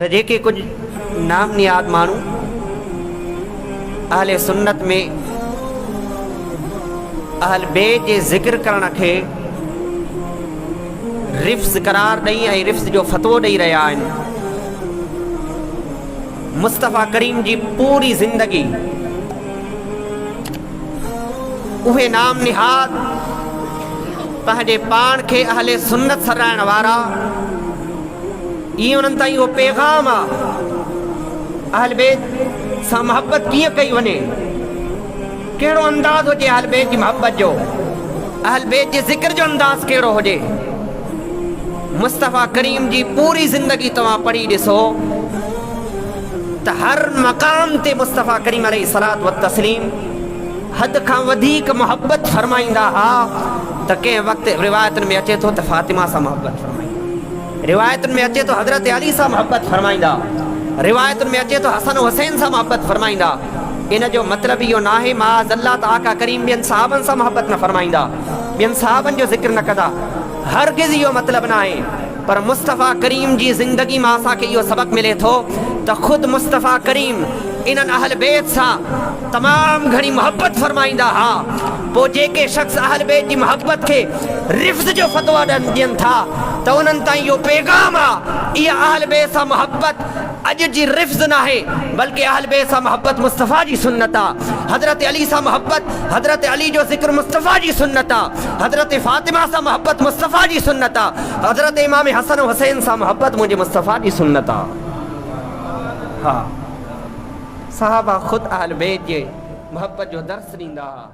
जेके कुछ नाम नियाद मानू अहले सुन्नत में अहल बैत जे ज़िक्र करण खे रिफ्ज़ करार ॾेई ऐं रिफ्ज़ जो फतवो ॾेई रहिया आहिनि। मुस्तफ़ा करीम जी पूरी ज़िंदगी उहे नाम निहाद पंहिंजे पाण खे अहले सुन्नत सराइण वारा ये उन्हनि ताईं उहो पैगाम आहे अहल बैत सां मोहब्बत कीअं कई वञे, कहिड़ो अंदाज़ हुजे अहल बैत जी मोहब्बत जो, अहल बैत जे ज़िक्र जो अंदाज़ कहिड़ो हुजे। मुस्तफ़ा करीम जी पूरी ज़िंदगी तव्हां पढ़ी ॾिसो त हर मक़ाम ते मुस्तफ़ा करीम अलैहिस्सलातु व तस्लीम हद खां वधीक मोहब्बत फरमाईंदा हा। त कंहिं वक़्तु रिवायतुनि में अचे थो त फातिमा सां मोहब्बत फरमाईंदा, रिवायतुनि में अचे तो हज़रत अली सां मोहब्बत फरमाईंदा, रिवायतुनि में अचे तो हसन हुसैन सां मोहब्बत फरमाईंदा। इन जो मतिलबु इहो नाहे माज़ अल्लाह त आका करीम ॿियनि साहबनि सां मोहब्बत न फरमाईंदा, ॿियनि साहबनि जो ज़िक्र न कंदा, हरगिज़ इहो मतिलबु न आहे। पर मुस्तफ़ा करीम जी ज़िंदगी मां असांखे इहो सबक़ मिले थो त ख़ुदि मुस्तफ़ा करीम इन्हनि अहल बैत सां तमामु घणी मोहब्बत फरमाईंदा हा। पोइ जेके शख़्स अहल बैत जी मोहब्बत खे रिफ्ज़ जो फतवा ॾियनि था त उन्हनि ताईं इहो पैगाम आहे, इहा अहल बैत सां मोहब्बत अॼु जी रिफ्ज़ न आहे बल्कि अहल बैत सां मोहब्बत मुस्तफ़ा जी सुन्नत आहे। हज़रत अली सां मोहब्बत, हज़रत अली जो ज़िक्र मुस्तफ़ा जी सुन्नत आहे, हज़रत फातिमा सां मोहब्बत मुस्तफ़ा जी सुन्नत आहे, हज़रत इमाम हसन हुसैन सां मोहब्बत मुंहिंजे मुस्तफ़ा जी सुन्नत आहे। हा, साहबा ख़ुदि अहल बैत जे मोहब्बत जो दर्स ॾींदा हुआ।